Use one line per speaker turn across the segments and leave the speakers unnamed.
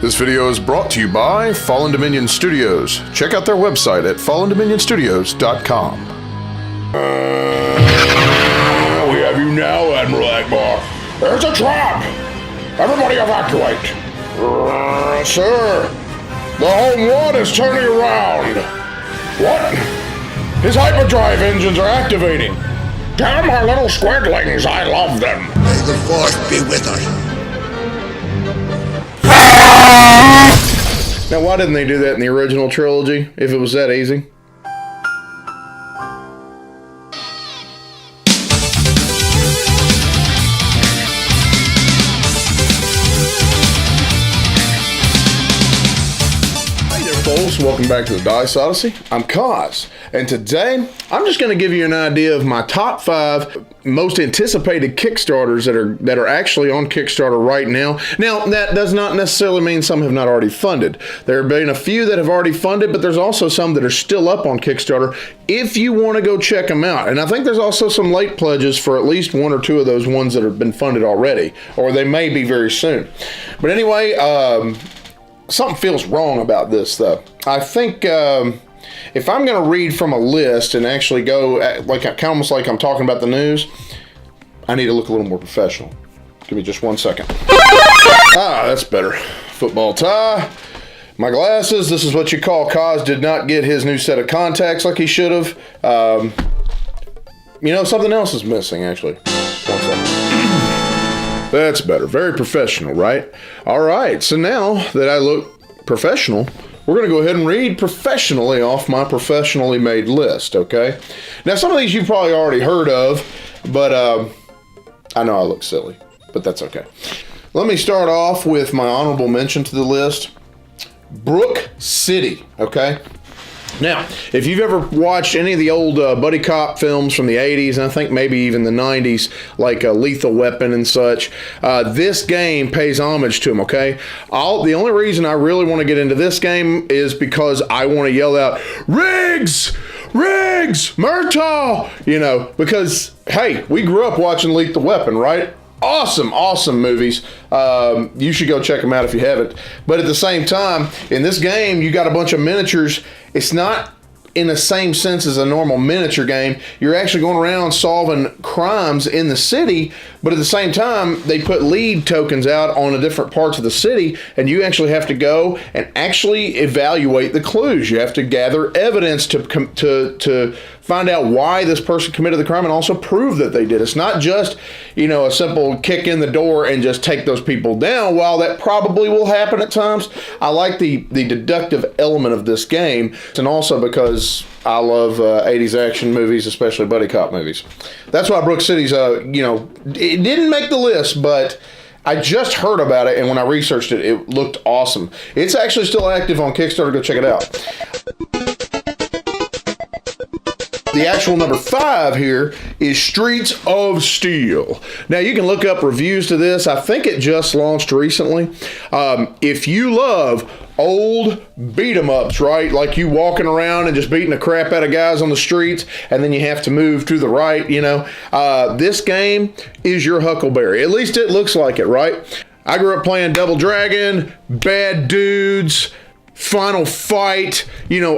This video is brought to you by Fallen Dominion Studios. Check out their website at fallendominionstudios.com.
We have you now, Admiral Akbar. There's a trap! Everybody evacuate! Sir, the home one is turning around. What? His hyperdrive engines are activating. Damn our little squidlings, I love them.
May the force be with us.
Now, why didn't they do that in the original trilogy, if it was that easy? Hey there, folks. Welcome back to the Dice Odyssey. I'm Kaz, and today I'm just going to give you an idea of my top 5 most anticipated Kickstarters that are actually on Kickstarter right now. Now, that does not necessarily mean some have not already funded. There have been a few that have already funded, but there's also some that are still up on Kickstarter if you want to go check them out. And I think there's also some late pledges for at least 1 or 2 of those ones that have been funded already, or they may be very soon. But anyway, something feels wrong about this, though. I think if I'm going to read from a list and actually go almost like I'm talking about the news, I need to look a little more professional. Give me just 1 second. That's better. Football tie, my glasses. This is what you call Kaz did not get his new set of contacts like he should have. Something else is missing, actually. 1 second. That's better. Very professional, right? All right. So now that I look professional, we're going to go ahead and read professionally off my professionally made list, okay? Now, some of these you've probably already heard of, but I know I look silly, but that's okay. Let me start off with my honorable mention to the list, Brook City, okay? Now, if you've ever watched any of the old buddy cop films from the 80s, and I think maybe even the 90s, like Lethal Weapon and such, this game pays homage to them, okay? The only reason I really want to get into this game is because I want to yell out, Riggs! Riggs! Murtaugh! Because, hey, we grew up watching Lethal Weapon, right? Awesome movies. You should go check them out if you haven't. But at the same time, in this game, you got a bunch of miniatures. It's not in the same sense as a normal miniature game. You're actually going around solving crimes in the city, but at the same time, they put lead tokens out on the different parts of the city, and you actually have to go and actually evaluate the clues. You have to gather evidence to find out why this person committed the crime and also prove that they did. It's not just, a simple kick in the door and just take those people down. While that probably will happen at times, I like the deductive element of this game, and also because I love 80s action movies, especially buddy cop movies. That's why Brook City's, it didn't make the list, but I just heard about it, and when I researched it, it looked awesome. It's actually still active on Kickstarter. Go check it out. The actual number 5 here is Streets of Steel. Now, you can look up reviews to this. I think it just launched recently. If you love old beat-em-ups, right? Like you walking around and just beating the crap out of guys on the streets, and then you have to move to the right, this game is your Huckleberry. At least it looks like it, right? I grew up playing Double Dragon, Bad Dudes, Final Fight,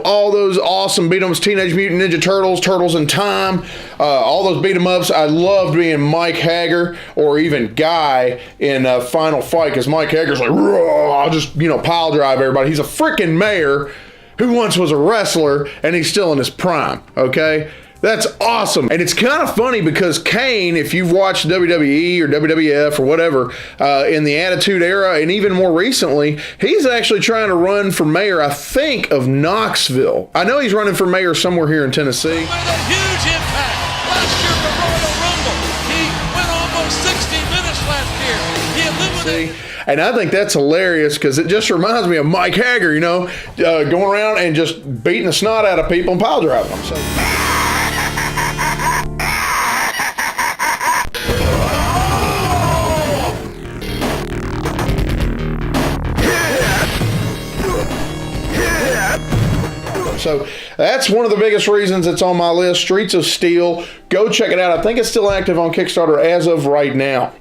all those awesome beat-em-ups, Teenage Mutant Ninja Turtles, Turtles in Time, all those beat-em-ups. I loved being Mike Hager or even Guy in Final Fight, because Mike Hager's like, I'll just, pile drive everybody. He's a freaking mayor who once was a wrestler, and he's still in his prime, okay? That's awesome. And it's kind of funny because Kane, if you've watched WWE or WWF or whatever, in the Attitude Era and even more recently, he's actually trying to run for mayor, I think, of Knoxville. I know he's running for mayor somewhere here in Tennessee.
Made a huge impact last year for Royal Rumble. He went almost 60 minutes last year. He eliminated.
And I think that's hilarious because it just reminds me of Mike Hager, going around and just beating the snot out of people and pile driving them. So. So that's one of the biggest reasons it's on my list, Streets of Steel. Go check it out. I think it's still active on Kickstarter as of right now.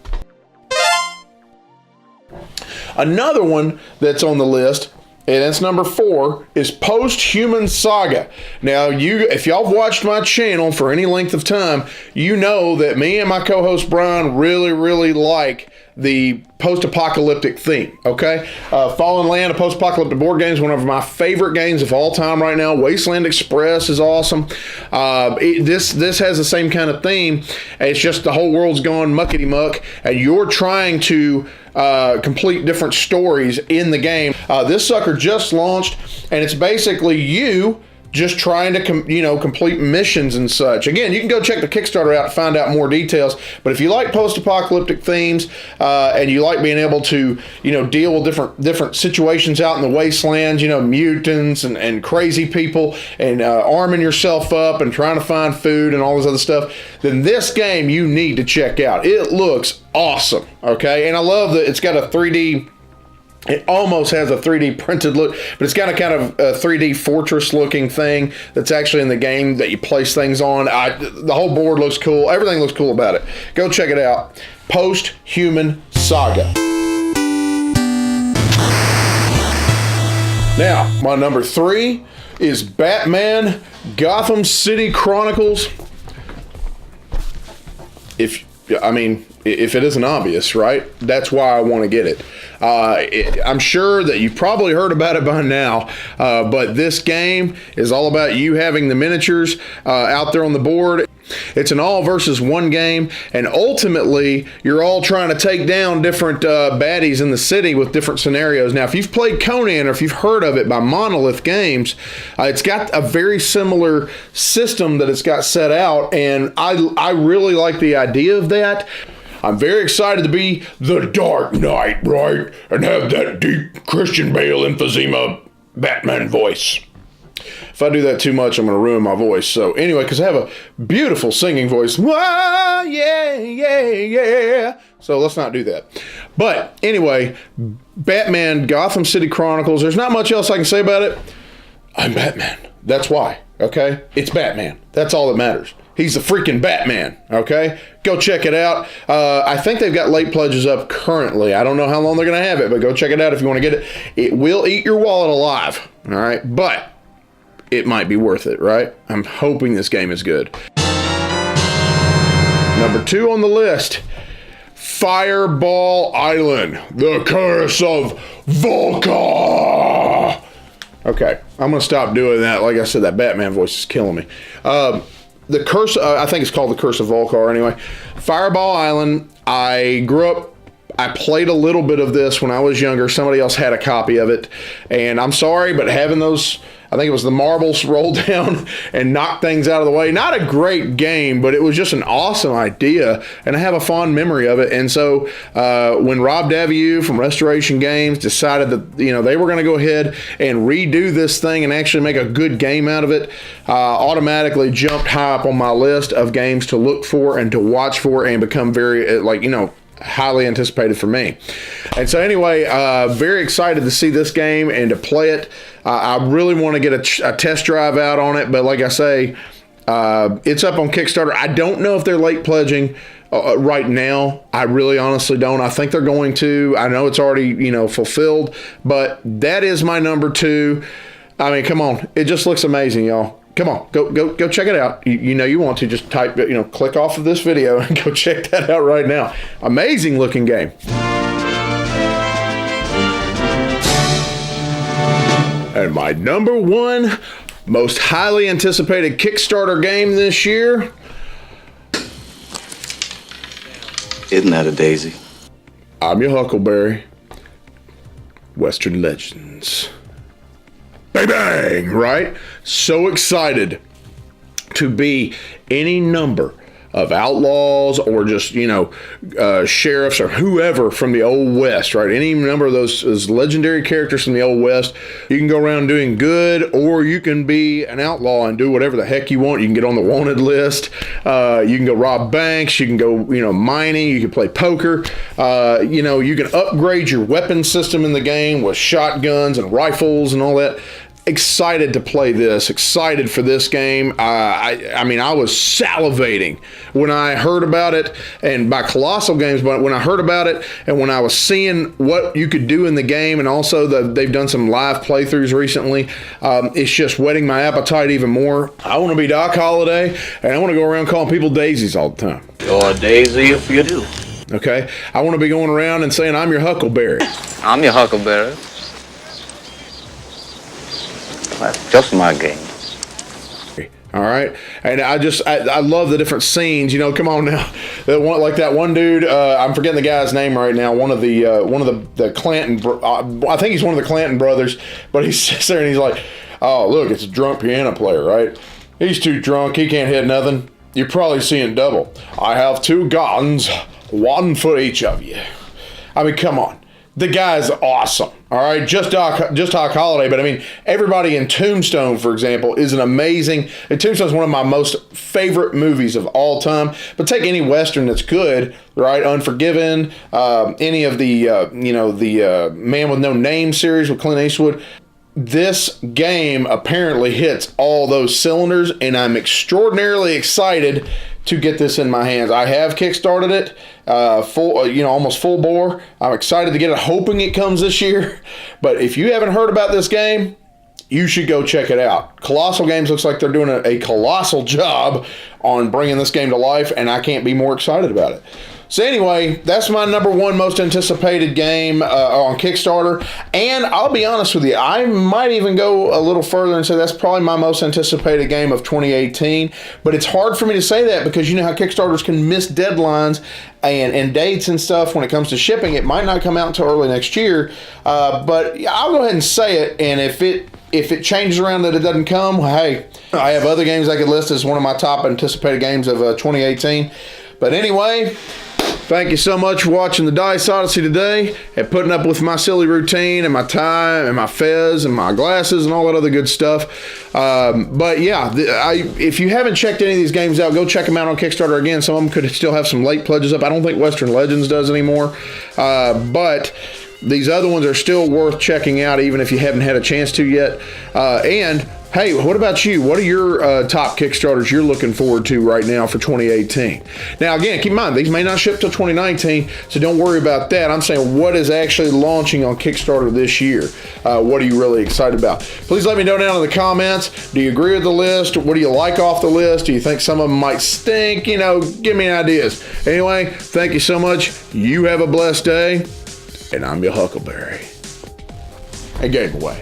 Another one that's on the list, and it's number 4, is Posthuman Saga. Now, if y'all have watched my channel for any length of time, you know that me and my co-host Brian really, really like the post-apocalyptic theme, okay? Fallen Land, a post-apocalyptic board game, is one of my favorite games of all time right now. Wasteland Express is awesome. This has the same kind of theme. It's just the whole world's gone muckety-muck, and you're trying to complete different stories in the game. This sucker just launched, and it's basically you just trying to complete missions and such. Again, you can go check the Kickstarter out to find out more details. But if you like post-apocalyptic themes and you like being able to deal with different situations out in the wastelands, mutants and crazy people, and arming yourself up and trying to find food and all this other stuff, then this game you need to check out. It looks awesome, okay? And I love that it's got a 3D. It almost has a 3D printed look, but it's got a kind of a 3D fortress looking thing that's actually in the game that you place things on. The whole board looks cool. Everything looks cool about it. Go check it out. Posthuman Saga. Now, my number 3 is Batman Gotham City Chronicles. If it isn't obvious, right? That's why I want to get it. I'm sure that you've probably heard about it by now, but this game is all about you having the miniatures out there on the board. It's an all versus one game, and ultimately you're all trying to take down different baddies in the city with different scenarios. Now, if you've played Conan or if you've heard of it by Monolith Games, it's got a very similar system that it's got set out, and I really like the idea of that. I'm very excited to be the Dark Knight, right? And have that deep Christian Bale emphysema Batman voice. If I do that too much, I'm going to ruin my voice. So anyway, because I have a beautiful singing voice. Wah, yeah, yeah, yeah. So let's not do that. But anyway, Batman Gotham City Chronicles. There's not much else I can say about it. I'm Batman. That's why, okay? It's Batman. That's all that matters. He's the freaking Batman, okay? Go check it out. I think they've got late pledges up currently. I don't know how long they're going to have it, but go check it out if you want to get it. It will eat your wallet alive, all right? But it might be worth it, right? I'm hoping this game is good. Number 2 on the list, Fireball Island, The Curse of Vulkar. Okay, I'm going to stop doing that. Like I said, that Batman voice is killing me. The Curse, I think it's called The Curse of Vulkar anyway. Fireball Island, I played a little bit of this when I was younger. Somebody else had a copy of it. And I'm sorry, but having those, I think it was the marbles roll down and knock things out of the way. Not a great game, but it was just an awesome idea. And I have a fond memory of it. And so when Rob Daviau from Restoration Games decided that, they were going to go ahead and redo this thing and actually make a good game out of it, automatically jumped high up on my list of games to look for and to watch for and become very, highly anticipated for me. And so anyway, very excited to see this game and to play it. I really want to get a test drive out on it, but like I say, it's up on Kickstarter. I don't know if they're late pledging right now. I really honestly don't. I think they're going to. I know it's already, fulfilled, but that is my number 2. I mean, come on. It just looks amazing, y'all. Come on, go check it out. You want to just type, click off of this video and go check that out right now. Amazing looking game. And my number 1 most highly anticipated Kickstarter game this year.
Isn't that a daisy?
I'm your Huckleberry. Western Legends. Bang, bang, right? So excited to be any number of outlaws or just, sheriffs or whoever from the Old West, right? Any number of those legendary characters from the Old West. You can go around doing good, or you can be an outlaw and do whatever the heck you want. You can get on the wanted list. You can go rob banks. You can go, mining. You can play poker. You can upgrade your weapon system in the game with shotguns and rifles and all that. excited to play this, excited for this game. I mean, I was salivating when I heard about it, and by Colossal Games, but when I heard about it and when I was seeing what you could do in the game, and also they've done some live playthroughs recently, it's just whetting my appetite even more. I want to be Doc Holliday, and I want to go around calling people daisies all the time.
You're a daisy if you do.
Okay? I want to be going around and saying, I'm your Huckleberry.
I'm your huckleberry. That's just my game.
All right, and I love the different scenes. You know, come on now, that one dude. I'm forgetting the guy's name right now. One of the Clanton. I think he's one of the Clanton brothers. But he sits there and he's like, "Oh, look, it's a drunk piano player, right? He's too drunk. He can't hit nothing. You're probably seeing double. I have 2 guns, 1 for each of you." I mean, come on. The guy's awesome, all right? Just Doc Holliday, but I mean, everybody in Tombstone, for example, is an amazing. And Tombstone's one of my most favorite movies of all time. But take any Western that's good, right? Unforgiven, any of the the Man with No Name series with Clint Eastwood. This game apparently hits all those cylinders, and I'm extraordinarily excited to get this in my hands. I have Kickstarted it, almost full bore. I'm excited to get it, hoping it comes this year. But if you haven't heard about this game, you should go check it out. Colossal Games looks like they're doing a colossal job on bringing this game to life, and I can't be more excited about it. So anyway, that's my number 1 most anticipated game on Kickstarter. And I'll be honest with you, I might even go a little further and say that's probably my most anticipated game of 2018. But it's hard for me to say that because you know how Kickstarters can miss deadlines and dates and stuff when it comes to shipping. It might not come out until early next year. But I'll go ahead and say it. And if it changes around that it doesn't come, well, hey, I have other games I could list as one of my top anticipated games of 2018. But anyway, thank you so much for watching the Dice Odyssey today and putting up with my silly routine and my tie and my fez and my glasses and all that other good stuff. But yeah, if you haven't checked any of these games out, go check them out on Kickstarter. Again, some of them could still have some late pledges up. I don't think Western Legends does anymore. But these other ones are still worth checking out even if you haven't had a chance to yet. And hey, what about you? What are your top Kickstarters you're looking forward to right now for 2018? Now, again, keep in mind, these may not ship till 2019, so don't worry about that. I'm saying what is actually launching on Kickstarter this year? What are you really excited about? Please let me know down in the comments. Do you agree with the list? What do you like off the list? Do you think some of them might stink? You know, give me ideas. Anyway, thank you so much. You have a blessed day, and I'm your Huckleberry. And game away.